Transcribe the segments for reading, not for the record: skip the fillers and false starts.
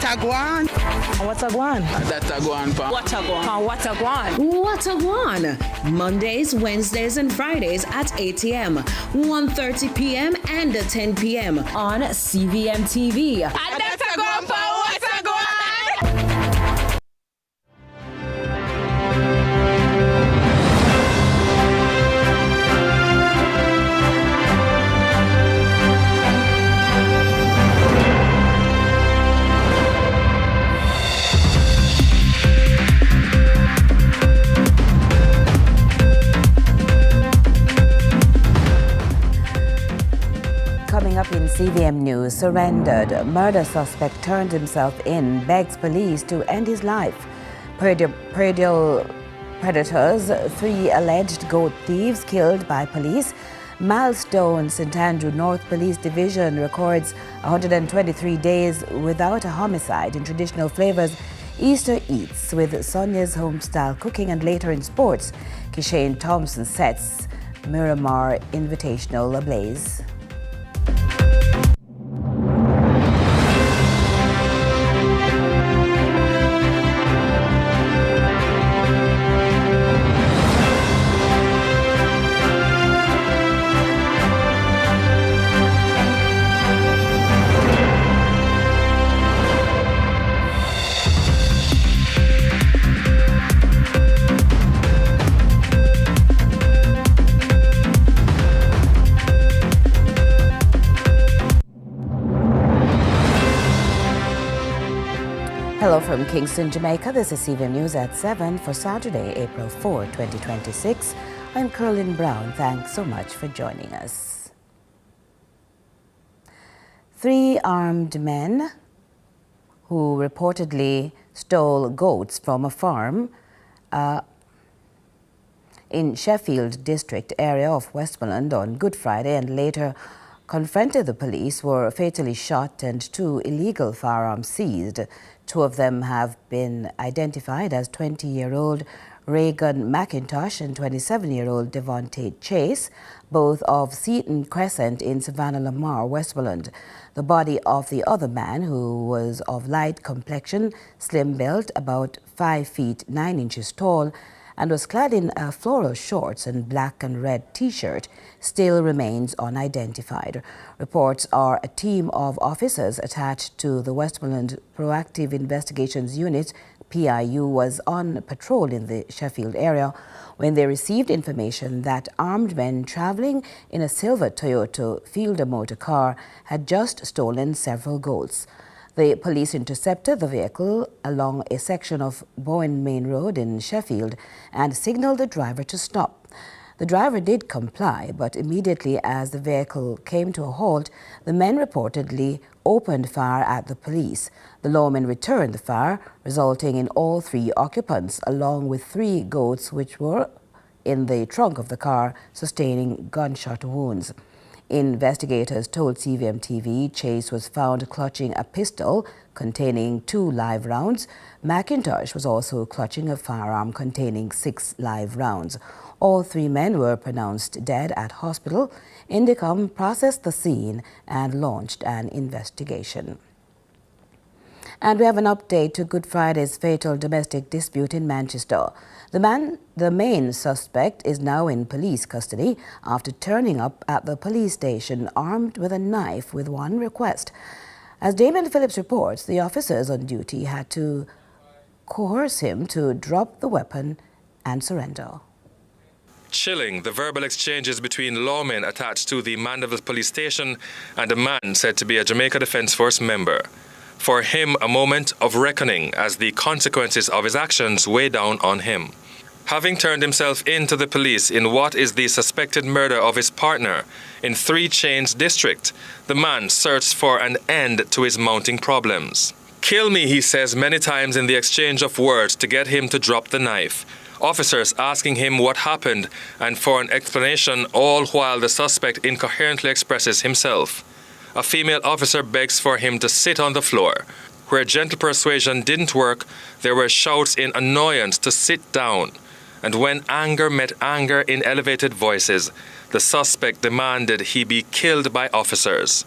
a guan? What's a guan? That's a guan, pa. What a guan? What a guan? What a guan? Mondays, Wednesdays, and Fridays at 8 a.m., 1:30 p.m., and 10 p.m. on CVM TV. That's a guan, pa. What a guan? Coming up in CVM News, surrendered. Murder suspect turned himself in, begs police to end his life. Predial predators, 3 alleged goat thieves killed by police. Milestone, St. Andrew North Police Division records 123 days without a homicide in traditional flavors. Easter Eats with Sonia's homestyle cooking, and later in sports, Kishane Thompson sets Miramar Invitational ablaze. Hello from Kingston, Jamaica. This is CVM News at 7 for Saturday, April 4, 2026. I'm Curlin Brown. Thanks so much for joining us. 3 armed men who reportedly stole goats from a farm in Sheffield district area of Westmoreland on Good Friday and later confronted the police were fatally shot and 2 illegal firearms seized. 2 of them have been identified as 20-year-old Reagan McIntosh and 27-year-old Devontae Chase, both of Seaton Crescent in Savannah Lamar, Westmoreland. The body of the other man, who was of light complexion, slim built, about 5 feet 9 inches tall, and was clad in floral shorts and black and red T-shirt, still remains unidentified. Reports are a team of officers attached to the Westmoreland Proactive Investigations Unit, PIU, was on patrol in the Sheffield area when they received information that armed men traveling in a silver Toyota Fielder motor car had just stolen several goats. The police intercepted the vehicle along a section of Bowen Main Road in Sheffield and signaled the driver to stop. The driver did comply, but immediately as the vehicle came to a halt, the men reportedly opened fire at the police. The lawmen returned the fire, resulting in all 3 occupants, along with 3 goats which were in the trunk of the car, sustaining gunshot wounds. Investigators told CVM TV Chase was found clutching a pistol containing 2 live rounds. McIntosh was also clutching a firearm containing 6 live rounds. All 3 men were pronounced dead at hospital. Indicom processed the scene and launched an investigation. And we have an update to Good Friday's fatal domestic dispute in Manchester. The main suspect is now in police custody after turning up at the police station armed with a knife with one request. As Damon Phillips reports, the officers on duty had to coerce him to drop the weapon and surrender. Chilling, the verbal exchanges between lawmen attached to the Mandeville police station and a man said to be a Jamaica Defence Force member. For him, a moment of reckoning as the consequences of his actions weigh down on him. Having turned himself in to the police in what is the suspected murder of his partner in 3 Chains district, the man searched for an end to his mounting problems. "Kill me," he says many times in the exchange of words to get him to drop the knife. Officers asking him what happened and for an explanation, all while the suspect incoherently expresses himself. A female officer begs for him to sit on the floor. Where gentle persuasion didn't work, there were shouts in annoyance to sit down. And when anger met anger in elevated voices, the suspect demanded he be killed by officers.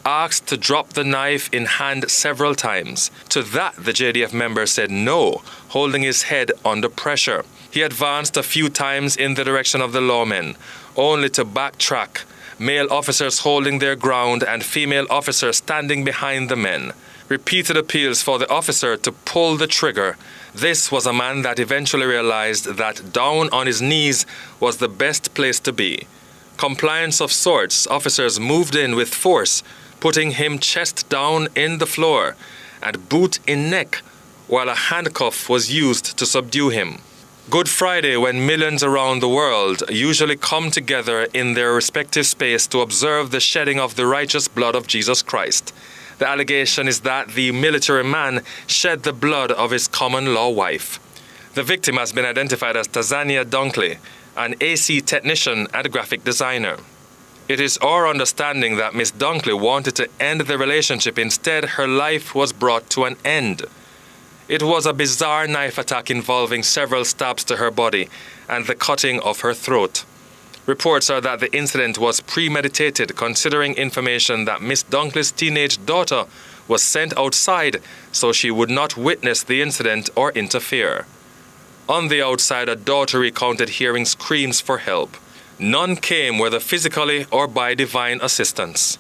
asked to drop the knife in hand several times. To that, the JDF member said no, holding his head under pressure. He advanced a few times in the direction of the lawmen, only to backtrack, male officers holding their ground and female officers standing behind the men. Repeated appeals for the officer to pull the trigger. This was a man that eventually realized that down on his knees was the best place to be. Compliance of sorts, officers moved in with force, putting him chest down in the floor and boot in neck, while a handcuff was used to subdue him. Good Friday, when millions around the world usually come together in their respective space to observe the shedding of the righteous blood of Jesus Christ. The allegation is that the military man shed the blood of his common-law wife. The victim has been identified as Tazania Dunkley, an AC technician and graphic designer. It is our understanding that Miss Dunkley wanted to end the relationship. Instead, her life was brought to an end. It was a bizarre knife attack involving several stabs to her body and the cutting of her throat. Reports are that the incident was premeditated, considering information that Miss Dunkley's teenage daughter was sent outside so she would not witness the incident or interfere. On the outside, a daughter recounted hearing screams for help. None came, whether physically or by divine assistance.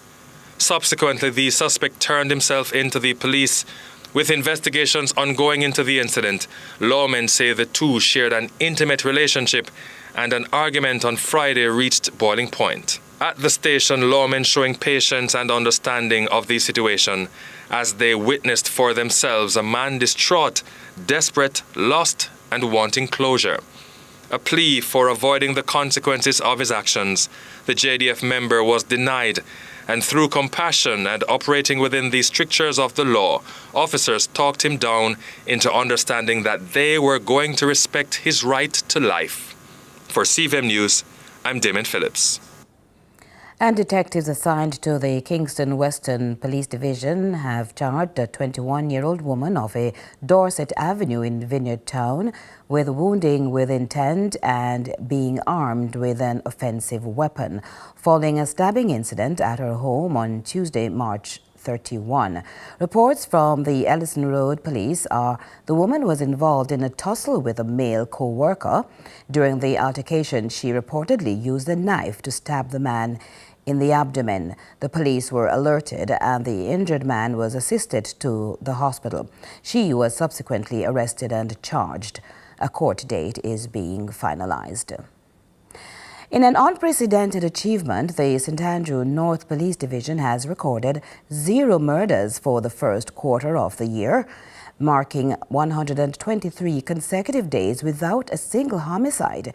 Subsequently, the suspect turned himself into the police. With investigations ongoing into the incident, lawmen say the two shared an intimate relationship, and an argument on Friday reached boiling point. At the station, lawmen showing patience and understanding of the situation as they witnessed for themselves a man distraught, desperate, lost, and wanting closure. A plea for avoiding the consequences of his actions, the JDF member was denied, and through compassion and operating within the strictures of the law, officers talked him down into understanding that they were going to respect his right to life. For CVM News, I'm Damon Phillips. And detectives assigned to the Kingston Western Police Division have charged a 21-year-old woman of a Dorset Avenue in Vineyard Town with wounding with intent and being armed with an offensive weapon, following a stabbing incident at her home on Tuesday, March 31. Reports from the Ellison Road Police are the woman was involved in a tussle with a male co-worker. During the altercation, she reportedly used a knife to stab the man in the abdomen. The police were alerted and the injured man was assisted to the hospital. She was subsequently arrested and charged. A court date is being finalized. In an unprecedented achievement, the St. Andrew North Police Division has recorded 0 murders for the first quarter of the year, marking 123 consecutive days without a single homicide.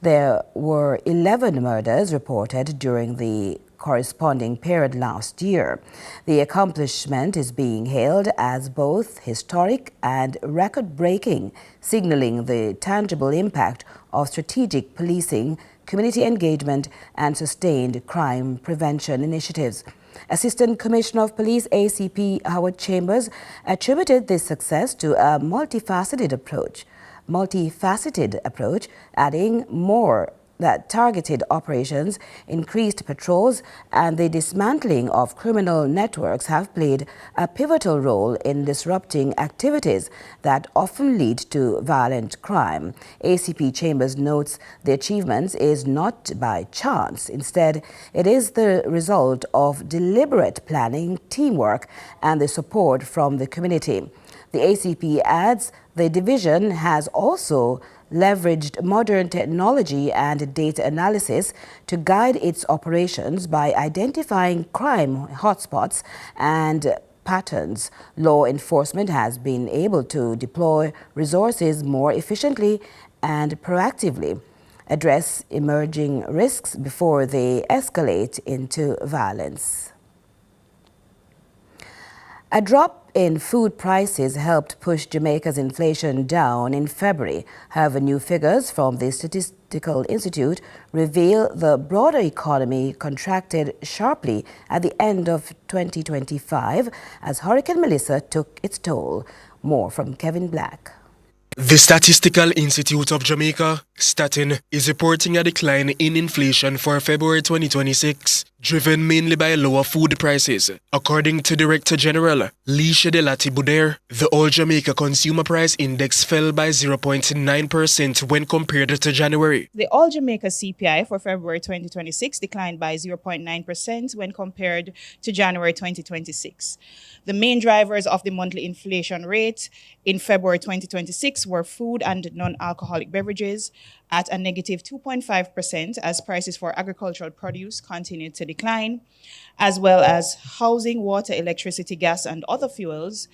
There were 11 murders reported during the corresponding period last year. The accomplishment is being hailed as both historic and record-breaking, signaling the tangible impact of strategic policing, community engagement, and sustained crime prevention initiatives. Assistant Commissioner of Police ACP Howard Chambers attributed this success to a multifaceted approach, adding more that targeted operations, increased patrols, and the dismantling of criminal networks have played a pivotal role in disrupting activities that often lead to violent crime. ACP Chambers notes the achievements is not by chance. Instead, it is the result of deliberate planning, teamwork, and the support from the community. The ACP adds the division has also leveraged modern technology and data analysis to guide its operations by identifying crime hotspots and patterns. Law enforcement has been able to deploy resources more efficiently and proactively, address emerging risks before they escalate into violence. A drop in food prices helped push Jamaica's inflation down in February. However, new figures from the Statistical Institute reveal the broader economy contracted sharply at the end of 2025 as Hurricane Melissa took its toll. More from Kevin Black. The Statistical Institute of Jamaica, Statin, is reporting a decline in inflation for February 2026. driven mainly by lower food prices. According to Director General Lisha Delati Buder, the All Jamaica Consumer Price Index fell by 0.9% when compared to January. The All Jamaica CPI for February 2026 declined by 0.9% when compared to January 2026. The main drivers of the monthly inflation rate in February 2026 were food and non-alcoholic beverages at a negative 2.5% as prices for agricultural produce continued to decline, as well as housing, water, electricity, gas, and other fuels,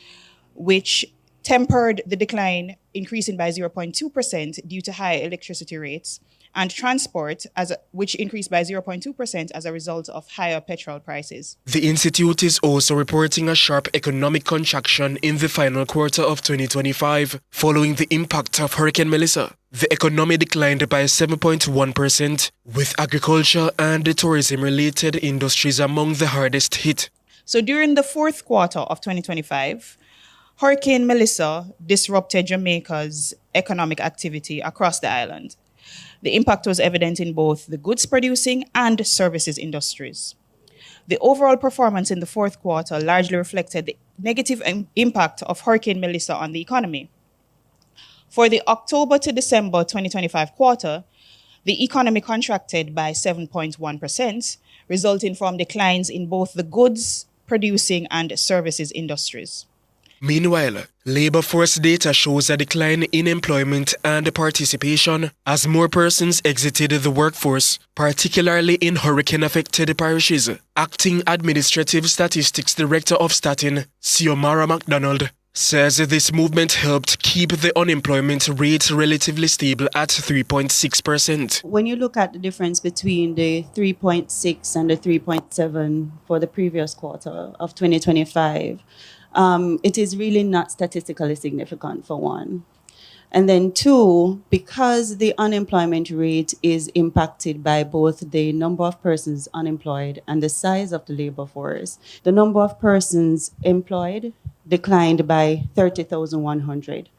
which tempered the decline, increasing by 0.2% due to high electricity rates, and transport, which increased by 0.2% as a result of higher petrol prices. The Institute is also reporting a sharp economic contraction in the final quarter of 2025, following the impact of Hurricane Melissa. The economy declined by 7.1%, with agriculture and tourism-related industries among the hardest hit. So during the fourth quarter of 2025, Hurricane Melissa disrupted Jamaica's economic activity across the island. The impact was evident in both the goods producing and services industries. The overall performance in the fourth quarter largely reflected the negative impact of Hurricane Melissa on the economy. For the October to December 2025 quarter, the economy contracted by 7.1%, resulting from declines in both the goods producing and services industries. Meanwhile, labor force data shows a decline in employment and participation as more persons exited the workforce, particularly in hurricane-affected parishes. Acting Administrative Statistics Director of Statin, Xiomara MacDonald, says this movement helped keep the unemployment rate relatively stable at 3.6%. When you look at the difference between the 3.6 and the 3.7 for the previous quarter of 2025, it is really not statistically significant, for one. And then two, because the unemployment rate is impacted by both the number of persons unemployed and the size of the labor force, the number of persons employed declined by 30,100.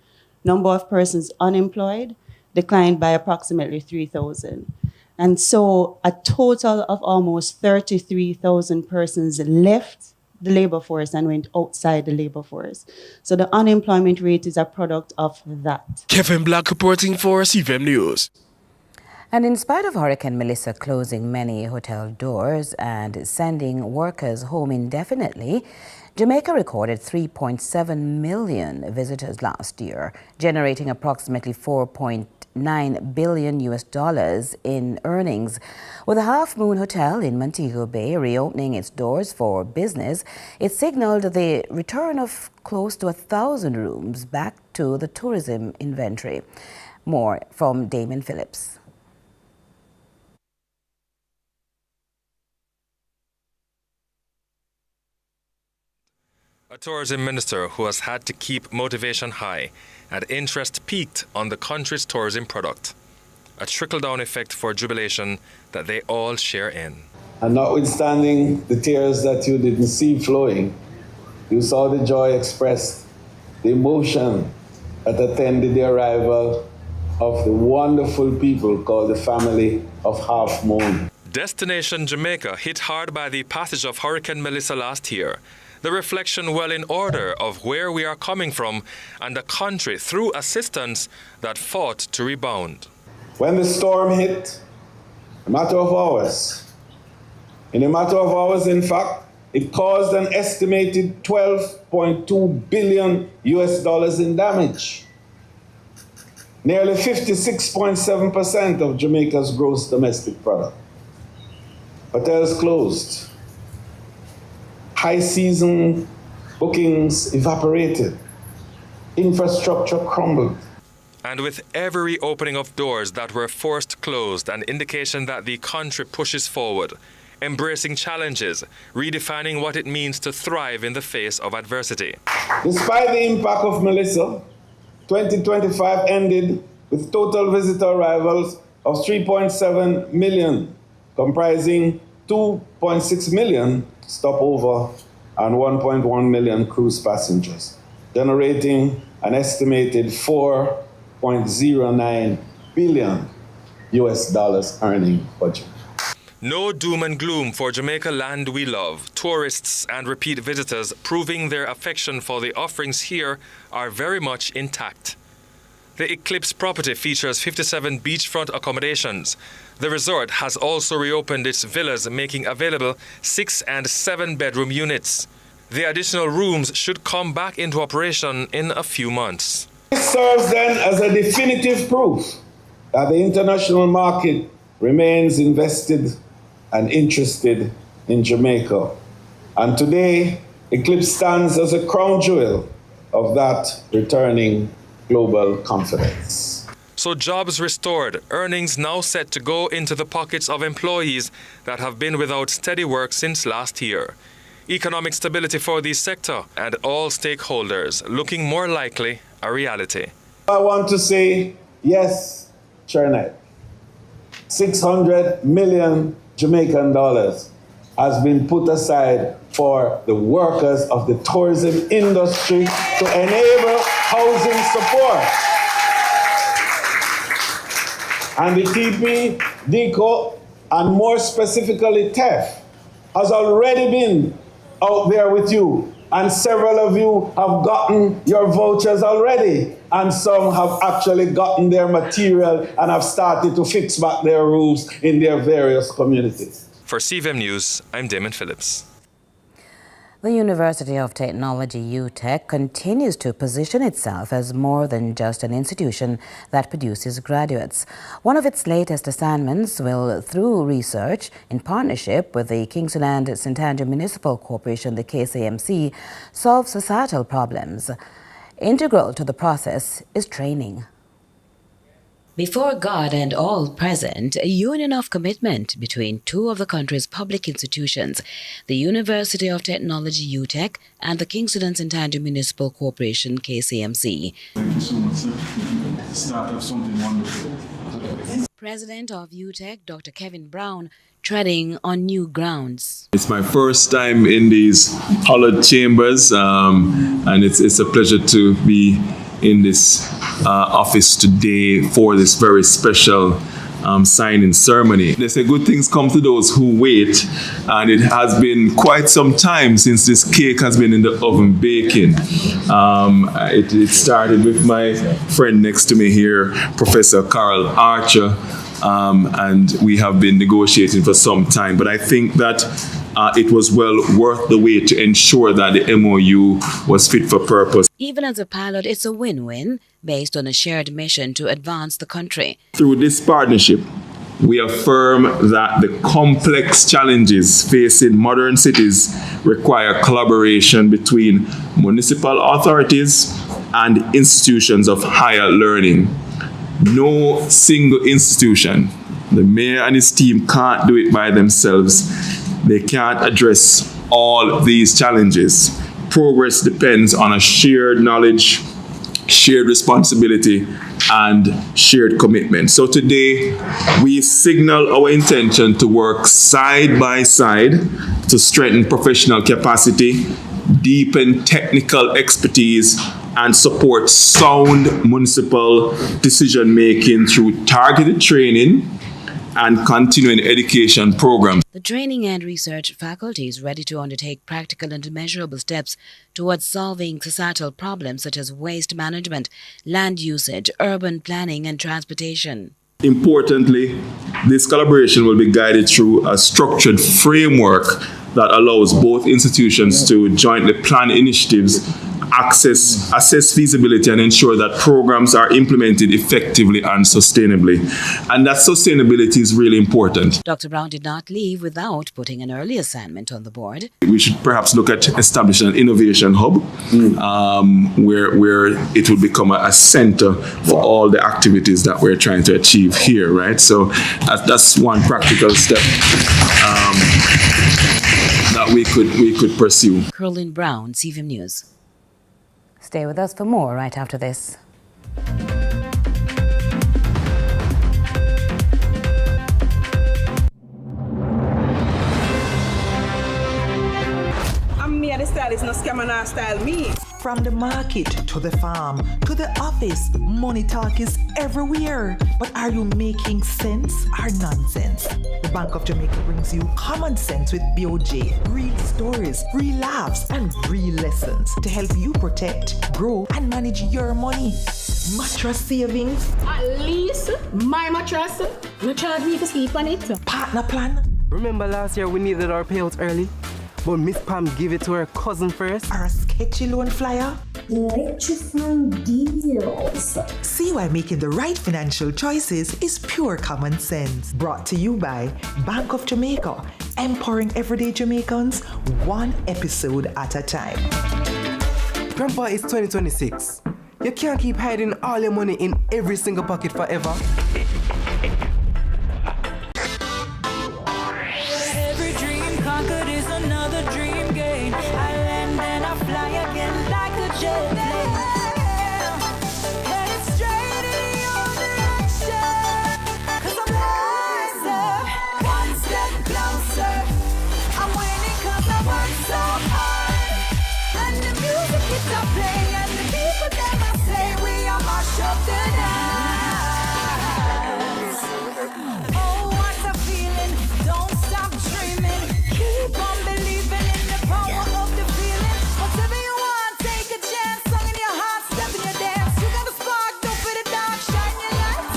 Number of persons unemployed declined by approximately 3,000. And so a total of almost 33,000 persons left the labor force and went outside the labor force. So the unemployment rate is a product of that. Kevin Black reporting for CVM News. And in spite of Hurricane Melissa closing many hotel doors and sending workers home indefinitely, Jamaica recorded 3.7 million visitors last year, generating approximately $4.9 billion in earnings. With the Half Moon Hotel in Montego Bay reopening its doors for business, it signaled the return of close to 1,000 rooms back to the tourism inventory. More from Damon Phillips. A tourism minister who has had to keep motivation high and interest peaked on the country's tourism product. A trickle-down effect for jubilation that they all share in. And notwithstanding the tears that you didn't see flowing, you saw the joy expressed, the emotion that attended the arrival of the wonderful people called the family of Half Moon. Destination Jamaica hit hard by the passage of Hurricane Melissa last year. The reflection well in order of where we are coming from and a country through assistance that fought to rebound. When the storm hit, a matter of hours. In a matter of hours, in fact, it caused an estimated $12.2 billion in damage. Nearly 56.7% of Jamaica's gross domestic product. Hotels closed. High season bookings evaporated. Infrastructure crumbled. And with every opening of doors that were forced closed, an indication that the country pushes forward, embracing challenges, redefining what it means to thrive in the face of adversity. Despite the impact of Melissa, 2025 ended with total visitor arrivals of 3.7 million, comprising 2.6 million stopover and 1.1 million cruise passengers, generating an estimated $4.09 billion earning budget. No doom and gloom for Jamaica land we love. Tourists and repeat visitors proving their affection for the offerings here are very much intact. The Eclipse property features 57 beachfront accommodations. The resort has also reopened its villas, making available 6 and 7 bedroom units. The additional rooms should come back into operation in a few months. This serves then as a definitive proof that the international market remains invested and interested in Jamaica. And today, Eclipse stands as a crown jewel of that returning global confidence. So jobs restored, earnings now set to go into the pockets of employees that have been without steady work since last year. Economic stability for the sector and all stakeholders looking more likely a reality. I want to say, yes, Chernet, 600 million Jamaican dollars has been put aside for the workers of the tourism industry to enable housing support. And the TP, DECO, and more specifically TEF, has already been out there with you. And several of you have gotten your vouchers already. And some have actually gotten their material and have started to fix back their roofs in their various communities. For CVM News, I'm Damon Phillips. The University of Technology UTech continues to position itself as more than just an institution that produces graduates. One of its latest assignments will, through research in partnership with the Kingston and St. Andrew Municipal Corporation, the KCMC, solve societal problems. Integral to the process is training. Before God and all present, a union of commitment between two of the country's public institutions, the University of Technology UTech and the Kingston and St. Andrew Municipal Corporation KCMC. Thank you so much, sir. Start up something wonderful. President of UTech, Dr. Kevin Brown, treading on new grounds. It's my first time in these hallowed chambers, and it's a pleasure to be in this office today for this very special signing ceremony. They say good things come to those who wait, and it has been quite some time since this cake has been in the oven baking. It started with my friend next to me here, Professor Carl Archer, and we have been negotiating for some time. But I think that it was well worth the wait to ensure that the MOU was fit for purpose. Even as a pilot, it's a win-win based on a shared mission to advance the country. Through this partnership, we affirm that the complex challenges facing modern cities require collaboration between municipal authorities and institutions of higher learning. No single institution, the mayor and his team can't do it by themselves. They can't address all these challenges. Progress depends on a shared knowledge, shared responsibility, and shared commitment. So today, we signal our intention to work side by side to strengthen professional capacity, deepen technical expertise, and support sound municipal decision-making through targeted training and continuing education programs. The training and research faculty is ready to undertake practical and measurable steps towards solving societal problems such as waste management, land usage, urban planning, and transportation. Importantly, this collaboration will be guided through a structured framework that allows both institutions to jointly plan initiatives, assess feasibility, and ensure that programs are implemented effectively and sustainably. And that sustainability is really important. Dr. Brown did not leave without putting an early assignment on the board. We should perhaps look at establishing an innovation hub where it will become a center for all the activities that we're trying to achieve here, right? So that's one practical step that we could pursue. Curlin Brown, CVM News. Stay with us for more right after this. I'm me at the style is no scam and not style me. From the market to the farm to the office, money talk is everywhere. But are you making sense or nonsense? The Bank of Jamaica brings you common sense with BOJ. Real stories, real laughs, and real lessons to help you protect, grow, and manage your money. Mattress savings. At least my mattress. You charge me to sleep on it. Partner plan. Remember last year we needed our payouts early? But Miss Pam gave it to her cousin first. Or a sketchy loan flyer. Electrifying deals. See why making the right financial choices is pure common sense. Brought to you by Bank of Jamaica, empowering everyday Jamaicans one episode at a time. Grandpa, it's 2026. You can't keep hiding all your money in every single pocket forever. Every dream conquered is another dream gained. I land and I fly again like a jet plane. Headed straight in your direction. 'Cause I'm wiser, one step closer. I'm winning 'cause I work so hard. And the music keeps on playing, and the people them I say we are mash up the night. Oh, what a feeling! Don't stop dreaming. Keep on believing in the power of the feeling. Whatever you want, take a chance. Song in your heart, step in your dance. You got a spark, don't put it down. Shine your lights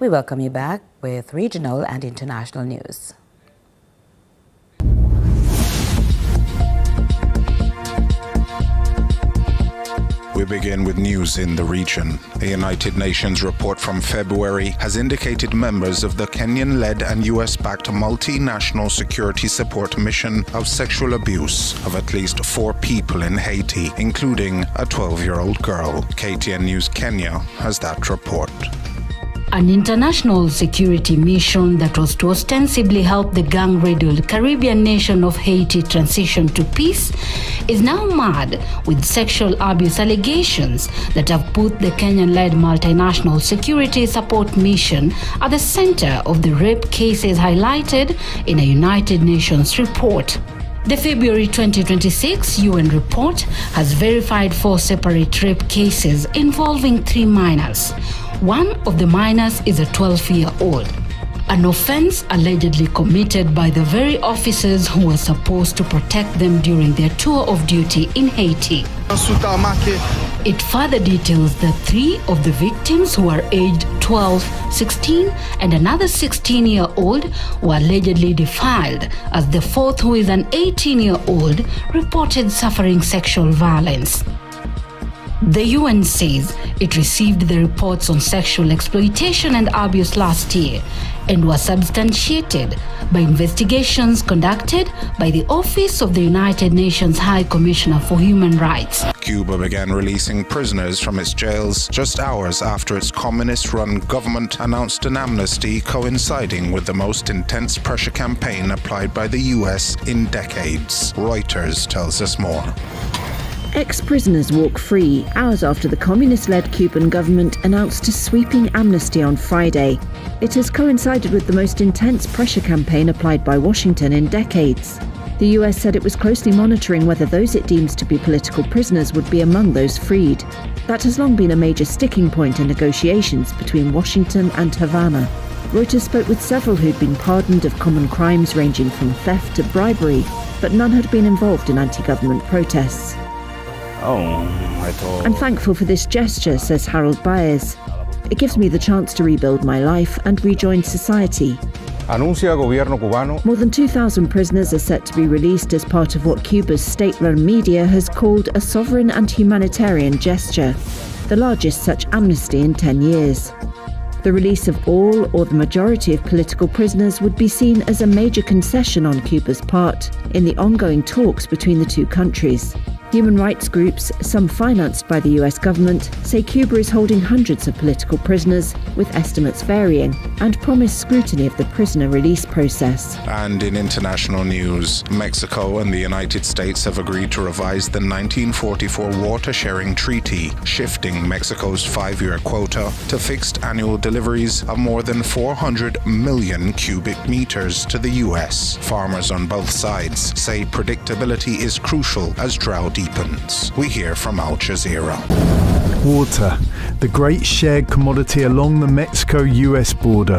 We welcome you back with regional and international news. We begin with news in the region. A United Nations report from February has indicated members of the Kenyan-led and US-backed multinational security support mission of sexual abuse of at least 4 people in Haiti, including a 12-year-old girl. KTN News Kenya has that report. An international security mission that was to ostensibly help the gang-riddled Caribbean nation of Haiti transition to peace is now mad with sexual abuse allegations that have put the Kenyan-led multinational security support mission at the center of the rape cases highlighted in a United Nations report. The February 2026 UN report has verified 4 separate rape cases involving 3 minors. One of the minors is a 12-year-old, an offense allegedly committed by the very officers who were supposed to protect them during their tour of duty in Haiti. It further details that 3 of the victims, who are aged 12, 16, and another 16-year-old, were allegedly defiled, as the 4th, who is an 18-year-old, reported suffering sexual violence. The UN says it received the reports on sexual exploitation and abuse last year and was substantiated by investigations conducted by the Office of the United Nations High Commissioner for Human Rights. Cuba began releasing prisoners from its jails just hours after its communist-run government announced an amnesty coinciding with the most intense pressure campaign applied by the US in decades. Reuters tells us more. Ex-prisoners walk free hours after the communist-led Cuban government announced a sweeping amnesty on Friday. It has coincided with the most intense pressure campaign applied by Washington in decades. The US said it was closely monitoring whether those it deems to be political prisoners would be among those freed. That has long been a major sticking point in negotiations between Washington and Havana. Reuters spoke with several who'd been pardoned of common crimes ranging from theft to bribery, but none had been involved in anti-government protests. I'm thankful for this gesture, says Harold Baez. It gives me the chance to rebuild my life and rejoin society. More than 2,000 prisoners are set to be released as part of what Cuba's state-run media has called a sovereign and humanitarian gesture, the largest such amnesty in 10 years. The release of all or the majority of political prisoners would be seen as a major concession on Cuba's part in the ongoing talks between the two countries. Human rights groups, some financed by the US government, say Cuba is holding hundreds of political prisoners, with estimates varying, and promise scrutiny of the prisoner release process. And in international news, Mexico and the United States have agreed to revise the 1944 water sharing treaty, shifting Mexico's 5-year quota to fixed annual deliveries of more than 400 million cubic meters to the US. Farmers on both sides say predictability is crucial as drought deepens. We hear from Al Jazeera. Water, the great shared commodity along the Mexico-US border.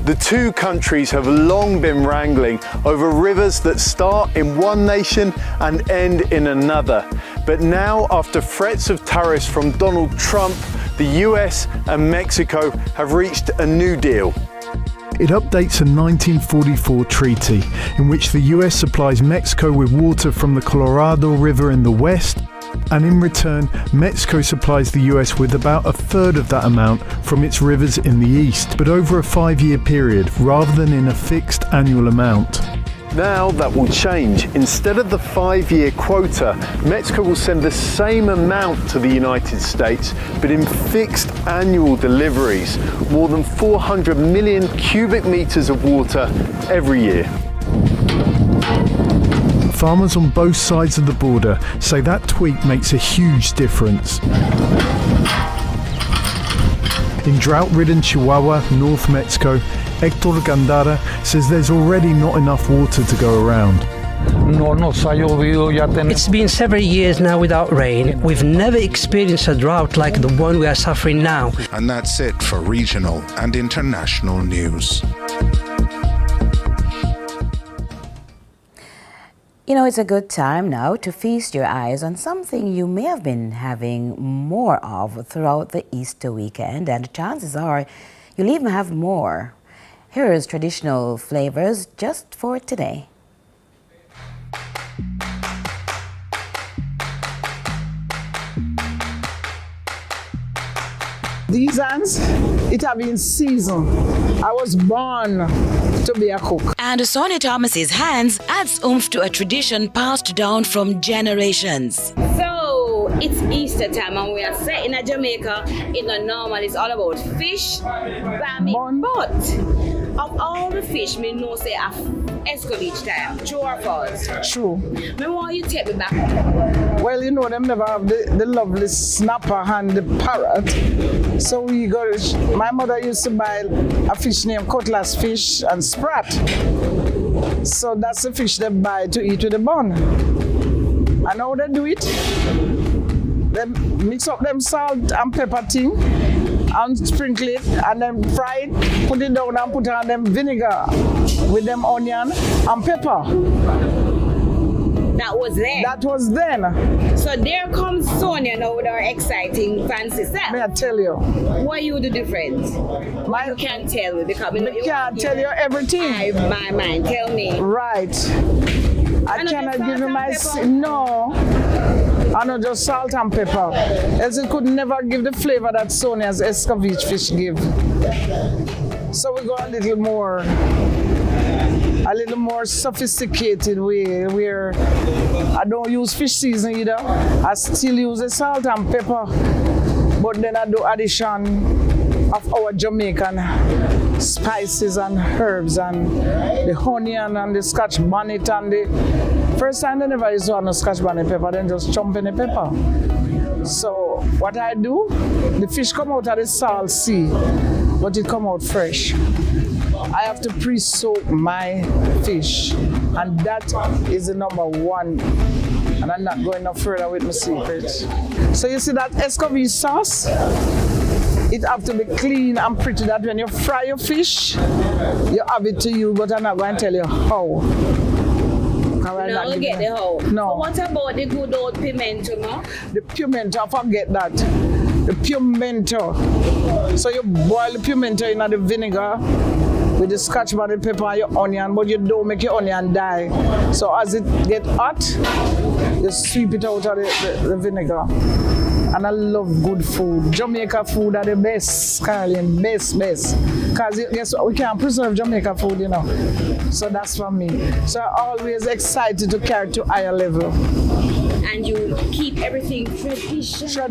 The two countries have long been wrangling over rivers that start in one nation and end in another. But now, after threats of tariffs from Donald Trump, the US and Mexico have reached a new deal. It updates a 1944 treaty in which the US supplies Mexico with water from the Colorado River in the west, and in return, Mexico supplies the US with about a third of that amount from its rivers in the east, but over a 5-year period rather than in a fixed annual amount. Now that will change. Instead of the 5-year quota, Mexico will send the same amount to the United States, but in fixed annual deliveries, more than 400 million cubic meters of water every year. Farmers on both sides of the border say that tweak makes a huge difference. In drought-ridden Chihuahua, North Mexico, Hector Gandara says there's already not enough water to go around. It's been several years now without rain. We've never experienced a drought like the one we are suffering now. And that's it for regional and international news. You know, it's a good time now to feast your eyes on something you may have been having more of throughout the Easter weekend, and chances are you'll even have more. Here is traditional flavors just for today. These hands, it have been seasoned. I was born to be a cook. And Sonia Thomas's hands adds oomph to a tradition passed down from generations. So it's Easter time and we are set in Jamaica. In the normal, it's all about fish, bami, but of all the fish, me know say a escovitch time. True or false? True. Me want you take me back. Well, you know them never have the lovely snapper and the parrot. So we got. My mother used to buy a fish named cutlass fish and sprat. So that's the fish they buy to eat with the bun. And how they do it? They mix up them salt and pepper thing and sprinkle it and then fry it, put it down and put on them vinegar with them onion and pepper. That was then? That was then. So there comes Sonia now with our exciting fancy self. May I tell you? What you the difference? You can't tell me because I can't tell you everything. My mind, tell me. Right. I cannot give you my... No. I know just salt and pepper. Else it could never give the flavor that Sonia's escovitch fish give. So we go a little more sophisticated way where I don't use fish seasoning either. I still use the salt and pepper, but then I do addition of our Jamaican spices and herbs and the onion and the scotch bonnet and the first time they never used to have no scotch bonnet pepper, then just chomp in the pepper. So what I do, the fish come out of the salt sea, but it come out fresh. I have to pre-soak my fish, and that is the number one. And I'm not going no further with my secrets. So you see that escovitch sauce? It have to be clean and pretty that when you fry your fish, you have it to you, but I'm not going to tell you how. No, get the how. No. So what about the good old pimento, no? The pimento, forget that. The pimento. So you boil the pimento in the vinegar with the scotch bonnet pepper and your onion, but you don't make your onion die. So as it get hot, you sweep it out of the vinegar. And I love good food. Jamaica food are the best, Caroline, best. Because guess what? We can't preserve Jamaica food, you know. So that's for me. So I'm always excited to carry to higher level. and you keep everything traditional.